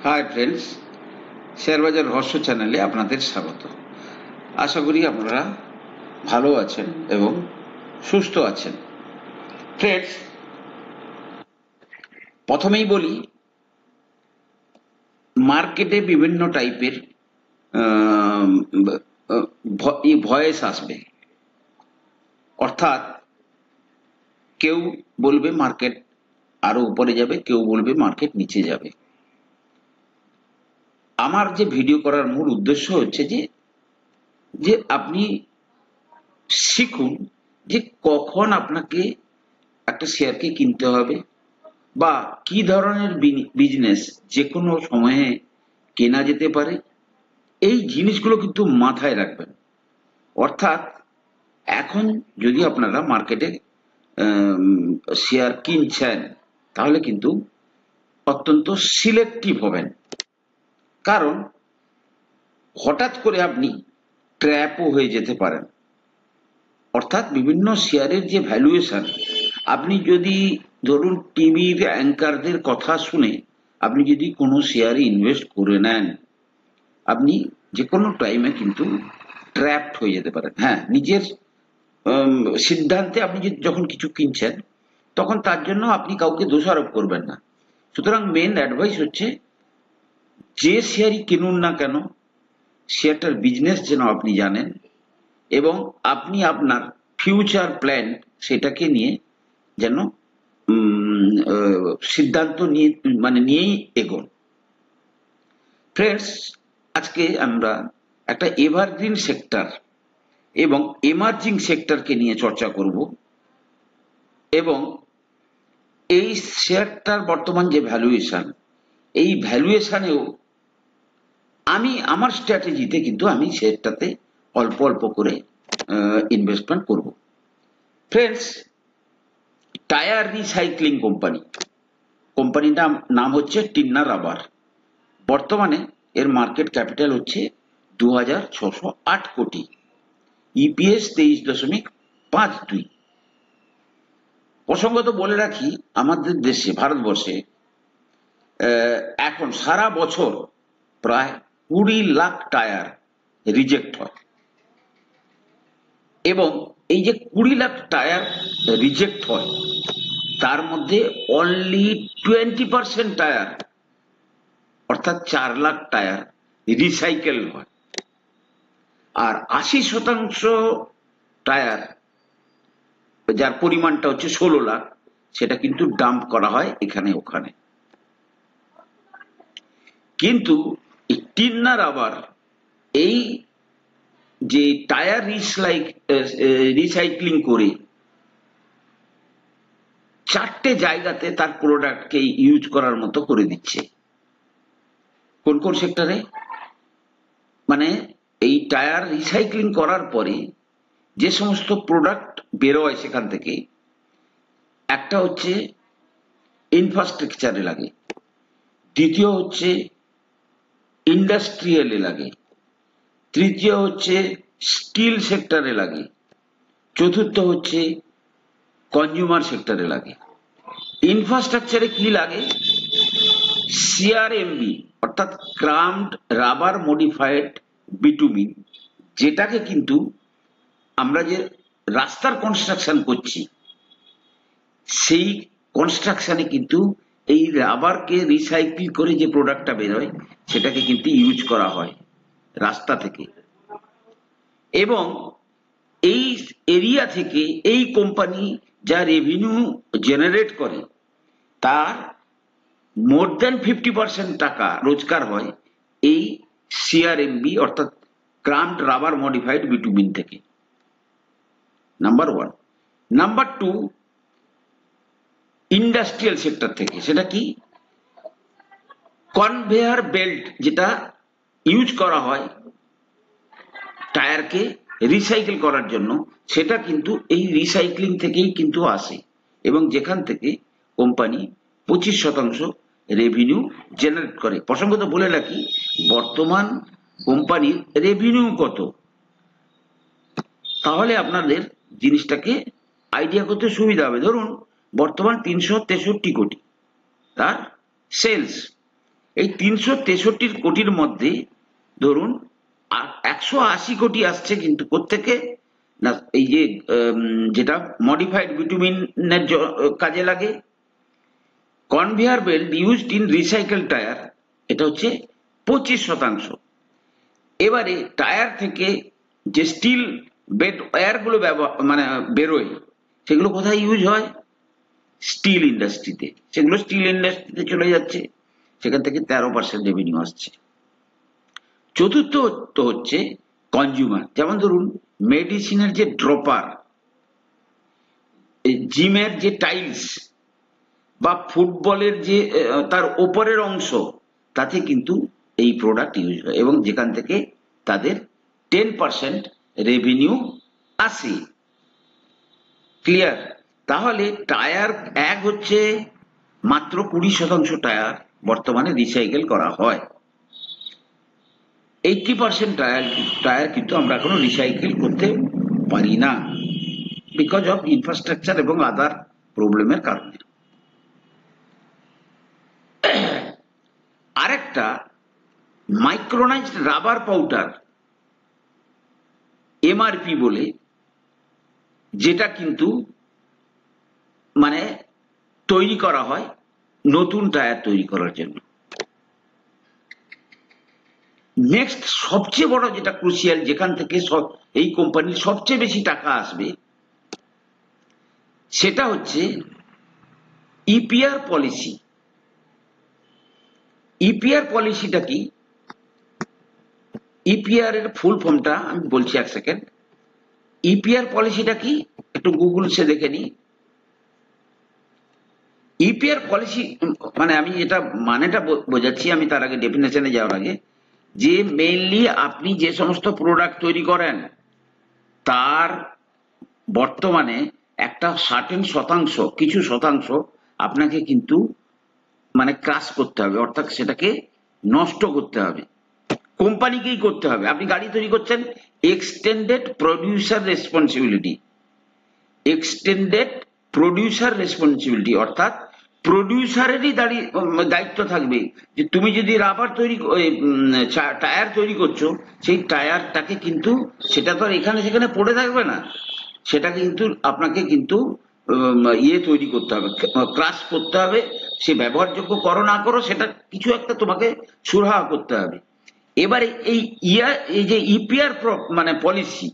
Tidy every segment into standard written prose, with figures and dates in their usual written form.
Hi friends, শেয়ারবাজার রহস্য চ্যানেলে আপনাদের স্বাগত। আশা করি আপনারা ভালো আছেন এবং সুস্থ আছেন। ফ্রেন্ডস, প্রথমেই বলি, মার্কেটে বিভিন্ন টাইপের ভয়েস আসবে। অর্থাৎ কেউ বলবে মার্কেট আরো উপরে যাবে, কেউ বলবে মার্কেট নিচে যাবে। আমার যে ভিডিও করার মূল উদ্দেশ্য হচ্ছে যে আপনি শিখুন যে কখন আপনাকে একটা শেয়ারকে কিনতে হবে বা কি ধরনের বিজনেস যে কোনো সময়ে কেনা যেতে পারে। এই জিনিসগুলো কিন্তু মাথায় রাখবেন। অর্থাৎ এখন যদি আপনারা মার্কেটে শেয়ার কিনছেন, তাহলে কিন্তু অত্যন্ত সিলেক্টিভ হবেন। কারণ হঠাৎ করে আপনি ট্র্যাপও হয়ে যেতে পারেন। অর্থাৎ বিভিন্ন শেয়ারের যে ভ্যালুয়েশন, আপনি যদি ধরুন টিভির অ্যাঙ্কারদের কথা শুনে আপনি যদি কোনো শেয়ারে ইনভেস্ট করে নেন, আপনি যে কোনো টাইমে কিন্তু ট্র্যাপড হয়ে যেতে পারেন। হ্যাঁ, নিজের সিদ্ধান্তে আপনি যখন কিছু কিনছেন, তখন তার জন্য আপনি কাউকে দোষারোপ করবেন না। সুতরাং মেন অ্যাডভাইস হচ্ছে, যে শেয়ারই কিনুন না কেন, শেয়ারটার বিজনেস যেন আপনি জানেন এবং আপনি আপনার ফিউচার প্ল্যান সেটাকে নিয়ে যেন সিদ্ধান্ত নিয়েই এগোন। ফ্রেন্ডস, আজকে আমরা একটা এভারগ্রিন সেক্টর এবং এমার্জিং সেক্টরকে নিয়ে চর্চা করব এবং এই শেয়ারটার বর্তমান যে ভ্যালুয়েশন, এই ভ্যালুয়েশনেও আমি আমার স্ট্র্যাটেজিতে কিন্তু আমি শেয়ারটাতে অল্প অল্প করে ইনভেস্টমেন্ট করব। ফ্রেন্ডস, টায়ার রিসাইক্লিং কোম্পানির নাম হচ্ছে টিন্না রাবার। বর্তমানে এর মার্কেট ক্যাপিটাল হচ্ছে 2608 কোটি, ইপিএস 23.52। প্রসঙ্গত বলে রাখি, আমাদের দেশে ভারতবর্ষে এখন সারা বছর প্রায় 20 লাখ টায়ার রিজেক্ট হয় এবং এই যে 20 লাখ টায়ার রিজেক্ট হয়, তার মধ্যে অনলি 20% টায়ার, অর্থাৎ 4 লাখ টায়ার রিসাইকেল হয়, আর 80% টায়ার, যার পরিমাণটা হচ্ছে 16 লাখ, সেটা কিন্তু ডাম্প করা হয় এখানে ওখানে। কিন্তু টিন্না রাবার এই যে টায়ার রিসাইক্লিং করে 4টে জায়গাতে তার প্রোডাক্টকে ইউজ করার মতো করে দিচ্ছে। কোন কোন সেক্টরে? মানে এই টায়ার রিসাইক্লিং করার পরে যে সমস্ত প্রোডাক্ট বেরোয় সেখান থেকে, একটা হচ্ছে ইনফ্রাস্ট্রাকচারে লাগে, দ্বিতীয় হচ্ছে ইন্ডাস্ট্রিয়ালে লাগে, তৃতীয় হচ্ছে স্টিল সেক্টরে লাগে, চতুর্থ হচ্ছে কনজিউমার সেক্টরে লাগে। ইনফ্রাস্ট্রাকচারে কি লাগে? সিআরএমবি অর্থাৎ ক্রাম্পড রাবার মডিফাইড বিটুমিন, যেটাকে কিন্তু আমরা যে রাস্তার কনস্ট্রাকশন করছি, সেই কনস্ট্রাকশনে কিন্তু এই রাবারকে রিসাইকেল করে যে প্রোডাক্টটা বেরোয়, সেটাকে কিন্তু ইউজ করা হয় রাস্তা থেকে। এবং এই এরিয়া থেকে এই কোম্পানি যা রেভিনিউ জেনারেট করে, তার মোর দেন 50% টাকা রোজগার হয় এই সিআরএমবি অর্থাৎ ক্রাম্পড রাবার মডিফাইড বিটুমিন থেকে। নাম্বার 1। নাম্বার 2, ইন্ডাস্ট্রিয়াল সেক্টর থেকে। সেটা কি? কনভেয়ার বেল্ট, যেটা ইউজ করা হয় টায়ারকে রিসাইকেল করার জন্য, সেটা কিন্তু এই রিসাইক্লিং থেকেই কিন্তু আসে এবং যেখান থেকে কোম্পানি 25% রেভিনিউ জেনারেট করে। প্রসঙ্গত বলে রাখি, বর্তমান কোম্পানির রেভিনিউ কত, তাহলে আপনাদের জিনিসটাকে আইডিয়া করতে সুবিধা হবে। ধরুন বর্তমান 363 কোটি তার সেলস, এই 363 কোটির মধ্যে ধরুন 180 কোটি আসছে কিন্তু কোত্থেকে না, এই যে যেটা মডিফাইড বিটুমিনের কাজে লাগে। Conveyor belt used in recycle tyre, এটা হচ্ছে 25%। এবারে টায়ার থেকে যে স্টিল বেড ওয়্যার গুলো মানে বেরোয়, সেগুলো কোথায় ইউজ হয়? স্টিল ইন্ডাস্ট্রিতে। সেগুলো স্টিল ইন্ডাস্ট্রিতে চলে যাচ্ছে, সেখান থেকে 13% রেভিনিউ আসছে। চতুর্থ তো হচ্ছে কনজিউমার, যেমন ধরুন মেডিসিনের যে ড্রপার, জিমের যে টাইলস বা ফুটবলের যে তার ওপরের অংশ, তাতে কিন্তু এই প্রোডাক্ট ইউজ হয় এবং যেখান থেকে তাদের 10% রেভিনিউ আসে। ক্লিয়ার? তাহলে টায়ার এক হচ্ছে মাত্র 20% টায়ার বর্তমানে রিসাইকেল করা হয়। 80% টায়ার কিন্তু আমরা এখনো রিসাইকেল করতে পারি না, বিকজ অফ ইনফ্রাস্ট্রাকচার এবং আদার প্রবলেমের কারণে। আরেকটা মাইক্রোনাইজড রাবার পাউডার, এমআরপি বলে, যেটা কিন্তু মানে তৈরি করা হয় নতুন টায়ার তৈরি করার জন্য। নেক্সট সবচেয়ে বড় যেটা ক্রুশিয়াল, যেখান থেকে এই কোম্পানির সবচেয়ে বেশি টাকা আসবে, সেটা হচ্ছে ইপিআর পলিসি। ইপিআর পলিসিটা কি? ইপিআর এর ফুল ফর্মটা আমি বলছি, এক সেকেন্ড। ইপিআর পলিসিটা কি একটু গুগল সে দেখে নি। ইপিআর পলিসি মানে আমি যেটা মানেটা বোঝাচ্ছি, আমি তার আগে ডেফিনেশনে যাওয়ার আগে, যে মেইনলি আপনি যে সমস্ত প্রোডাক্ট তৈরি করেন তার বর্তমানে একটা সার্টেন শতাংশ, কিছু শতাংশ আপনাকে কিন্তু মানে ক্রাশ করতে হবে, অর্থাৎ সেটাকে নষ্ট করতে হবে, কোম্পানিকেই করতে হবে। আপনি গাড়ি তৈরি করছেন, extended producer responsibility, extended producer responsibility, অর্থাৎ প্রডিউসারেরই দায়িত্ব থাকবে যে তুমি যদি রাবার তৈরি টায়ার তৈরি করছো, সেই টায়ারটাকে কিন্তু সেটা তো আর এখানে সেখানে পড়ে থাকবে না, সেটা কিন্তু আপনাকে কিন্তু ইয়ে তৈরি করতে হবে, ক্রাশ করতে হবে। সে ব্যবহারযোগ্য করো না করো, সেটা কিছু একটা তোমাকে সুরাহা করতে হবে। এবারে এই যে ইপিআর মানে পলিসি,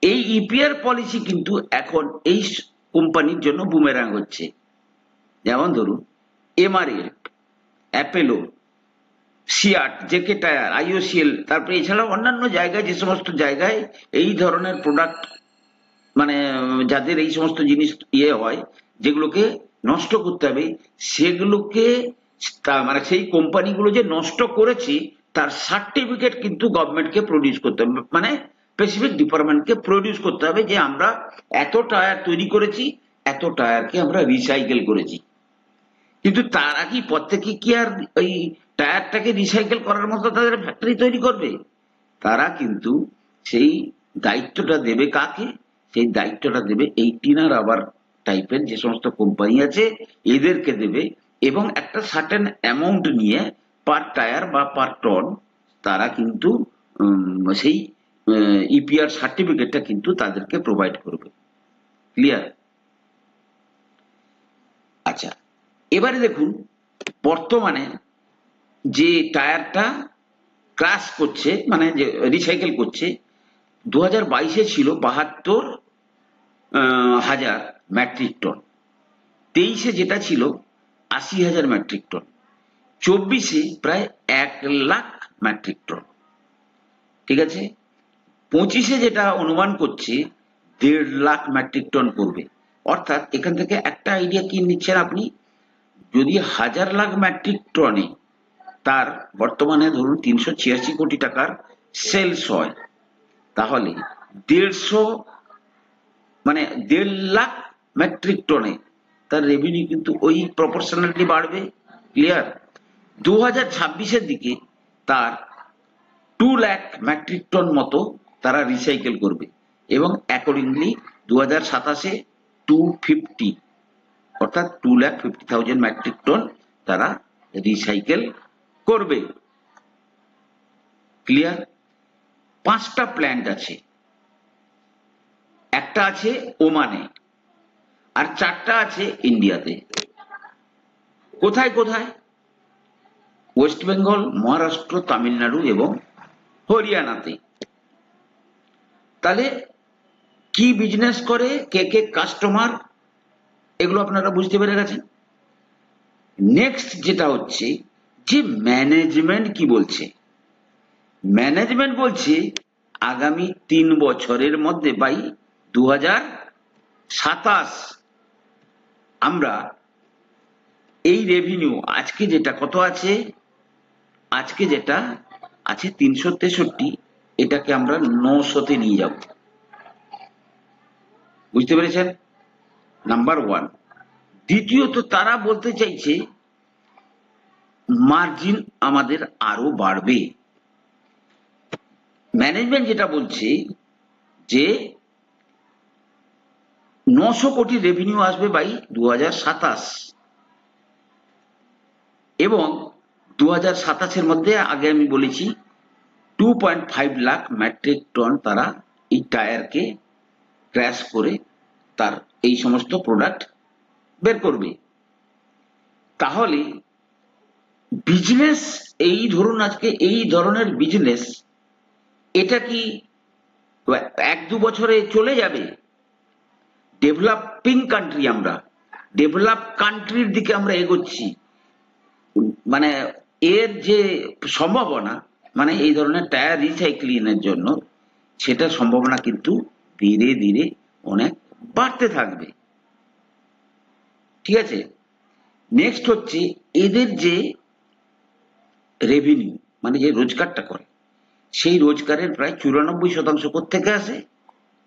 এই ইপিআর পলিসি কিন্তু এখন এই কোম্পানির জন্য বুমেরাং হচ্ছে। যেমন ধরুন এমআরএল, অ্যাপেলো, সিয়াট, জেকে টায়ার, আইওসিএল, তারপরে এছাড়াও অন্যান্য জায়গায়, যে সমস্ত জায়গায় এই ধরনের প্রোডাক্ট মানে যাদের এই সমস্ত জিনিস ইয়ে হয়, যেগুলোকে নষ্ট করতে হবে, সেগুলোকে মানে সেই কোম্পানিগুলো যে নষ্ট করেছে তার সার্টিফিকেট কিন্তু গভর্নমেন্টকে প্রডিউস করতে হবে, মানে স্পেসিফিক ডিপার্টমেন্টকে প্রডিউস করতে হবে যে আমরা এত টায়ার তৈরি করেছি, এত টায়ারকে আমরা রিসাইকেল করেছি। কিন্তু তারা কি প্রত্যেকে কি আর ওই টায়ারটাকে রিসাইকেল করার মতো তাদের ফ্যাক্টরি তৈরি করবে? তারা কিন্তু সেই দায়িত্বটা দেবে কাকে? সেই দায়িত্বটা দেবে এই টিনা রাবার টাইপের যে সমস্ত কোম্পানি আছে, এদেরকে দেবে, এবং একটা সার্টেন অ্যামাউন্ট নিয়ে পার টায়ার বা পার টন তারা কিন্তু সেই ইপিআর সার্টিফিকেটটা কিন্তু তাদেরকে প্রোভাইড করবে। ক্লিয়ার? আচ্ছা, এবারে দেখুন বর্তমানে যে টায়ারটা ক্রাশ করছে মানে যে রিসাইকেল করছে, 2022-এ ছিল 72,000 মেট্রিক টন, 23-এ যেটা ছিল 80,000 মেট্রিক টন, 24-এ প্রায় 1 লাখ মেট্রিক টন। ঠিক আছে? 25-এ যেটা অনুমান করছে 1.5 লাখ মেট্রিক টন করবে। অর্থাৎ এখান থেকে একটা আইডিয়া কি নিচ্ছেন আপনি? যদি 1,000 লাখ মেট্রিক টনে তার বর্তমানে ধরুন 386 কোটি টাকার সেলস হয়, তাহলে 1.5 লাখ মেট্রিক টনে তার রেভিনিউ কিন্তু ওই প্রপোর্শনালি বাড়বে। ক্লিয়ার? 2026-এর দিকে তার 2 লাখ মেট্রিক টন মতো তারা রিসাইকেল করবে, এবং অ্যাকর্ডিংলি 2027-এ 250 অর্থাৎ 2,50,000 মেট্রিক টন তারা রিসাইকেল করবে। ক্লিয়ার? 5টা প্ল্যান্ট আছে, একটা আছে ওমানে আর 4টা আছে ইন্ডিয়াতে। কোথায় কোথায়? ওয়েস্ট বেঙ্গল, মহারাষ্ট্র, তামিলনাড়ু এবং হরিয়ানাতে। তাহলে কি বিজনেস করে, কে কে কাস্টমার, এগুলো আপনারা বুঝতে পেরে গেছেন। নেক্সট যেটা হচ্ছে যে ম্যানেজমেন্ট কি বলছে। ম্যানেজমেন্ট বলছে আগামী 3 বছরের মধ্যে বাই 2027 আমরা এই রেভিনিউ আজকে যেটা কত আছে, আজকে যেটা আছে 363, এটাকে আমরা 900-তে নিয়ে যাব। বুঝতে পেরেছেন? নাম্বার 1। দ্বিতীয়ত তারা বলতে চাইছে মার্জিন আমাদের আরো বাড়বে। ম্যানেজমেন্ট যেটা বলছে যে 900 কোটি রেভিনিউ আসবে বাই 2027 এবং 2027-এর মধ্যে আগে আমি বলেছি 2.5 লাখ মেট্রিক টন তারা এই টায়ারকে ক্র্যাশ করে তার এই সমস্ত প্রোডাক্ট বের করবে। তাহলে বিজনেস, এই ধরুন আজকে এই ধরনের বিজনেস, এটা কি 1-2 বছরে চলে যাবে? ডেভেলপিং কান্ট্রি, আমরা ডেভেলপ কান্ট্রির দিকে আমরা এগোচ্ছি। মানে এর যে সম্ভাবনা, মানে এই ধরনের টায়ার রিসাইক্লিং এর জন্য, সেটা সম্ভাবনা কিন্তু ধীরে ধীরে অনেক বাড়তে থাকবে। ঠিক আছে? নেক্সট হচ্ছে এদের যে রেভিনিউ, মানে যে রোজগারটা করে, সেই রোজগারের প্রায় 94% কোত্থেকে আসে?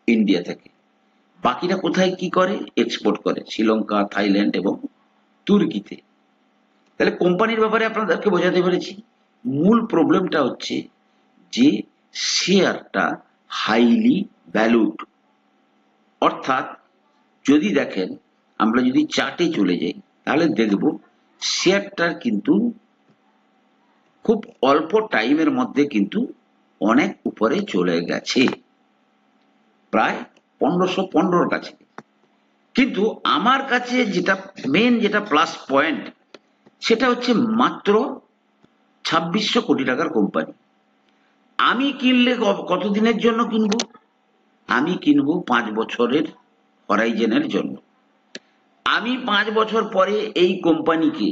ইন্ডিয়া থেকে। বাকিরা কোথায় কি করে? এক্সপোর্ট করে শ্রীলঙ্কা, থাইল্যান্ড এবং তুর্কিতে। তাহলে কোম্পানির ব্যাপারে আপনাদেরকে বোঝাতে পেরেছি। মূল প্রবলেমটা হচ্ছে যে শেয়ারটা হাইলি ভ্যালুড। অর্থাৎ যদি দেখেন, আমরা যদি চার্টে চলে যাই তাহলে দেখব শেয়ারটার কিন্তু খুব অল্প টাইমের মধ্যে কিন্তু অনেক উপরে চলে গেছে, প্রায় 1515-র কাছে। কিন্তু আমার কাছে যেটা মেন, যেটা প্লাস পয়েন্ট, সেটা হচ্ছে মাত্র 2600 কোটি টাকার কোম্পানি। আমি কিনলে কতদিনের জন্য কিনবো? আমি কিনবো 5 বছরের হরাইজনের জন্য। আমি 5 বছর পরে এই কোম্পানিকে,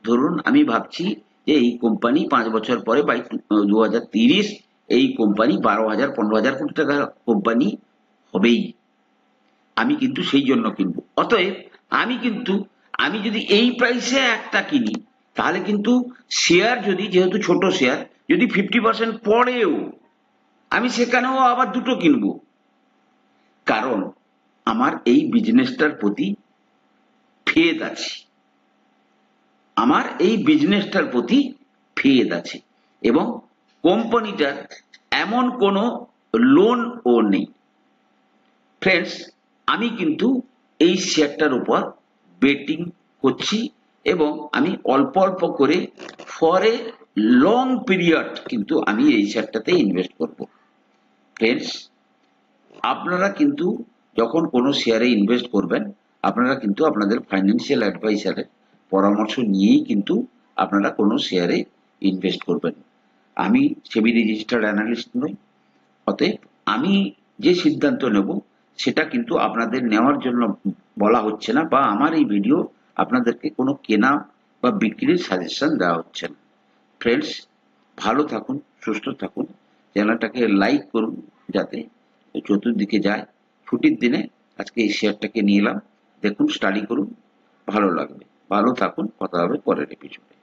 ধরুন আমি ভাবছি যে এই কোম্পানি 5 বছর পরে বাই 2030 এই কোম্পানি 12,000-15,000 কোটি টাকা কোম্পানি হবেই। আমি কিন্তু সেই জন্য কিনবো। অতএব আমি যদি এই প্রাইসে একটা কিনি, তাহলে কিন্তু শেয়ার যদি, যেহেতু ছোট শেয়ার, যদি 50% পড়েও আমি সেখানেও আবার দুটো কিনবো। কারণ আমার এই বিজনেসটার প্রতি ফেদ আছে, আমার এই বিজনেসটার প্রতি ফেদ আছে এবং কোম্পানিটার এমন কোনো লোন ও নেই। ফ্রেন্ডস, আমি কিন্তু এই শেয়ারটার উপর বেটিং করছি এবং আমি অল্প অল্প করে ফর এ লং পিরিয়ড কিন্তু আমি এই শেয়ারটাতে ইনভেস্ট করব। ফ্রেন্ডস, আপনারা কিন্তু যখন কোনো শেয়ারে ইনভেস্ট করবেন, আপনারা কিন্তু আপনাদের ফাইন্যান্সিয়াল অ্যাডভাইসারের পরামর্শ নিয়েই কিন্তু আপনারা কোনো শেয়ারে ইনভেস্ট করবেন। আমি সেবি রেজিস্টার্ড অ্যানালিস্ট নই, অতএব আমি যে সিদ্ধান্ত নেব সেটা কিন্তু আপনাদের নেওয়ার জন্য বলা হচ্ছে না, বা আমার এই ভিডিও আপনাদেরকে কোনো কেনা বা বিক্রির সাজেশন দেওয়া হচ্ছে না। ফ্রেন্ডস, ভালো থাকুন, সুস্থ থাকুন, চ্যানেলটাকে লাইক করুন যাতে চতুর্দিকে যায়। ছুটির দিনে আজকে এই শেয়ারটাকে নিয়ে এলাম, দেখুন, স্টাডি করুন, ভালো লাগবে। ভালো থাকুন, কথা হবে পরের এপিসোডে।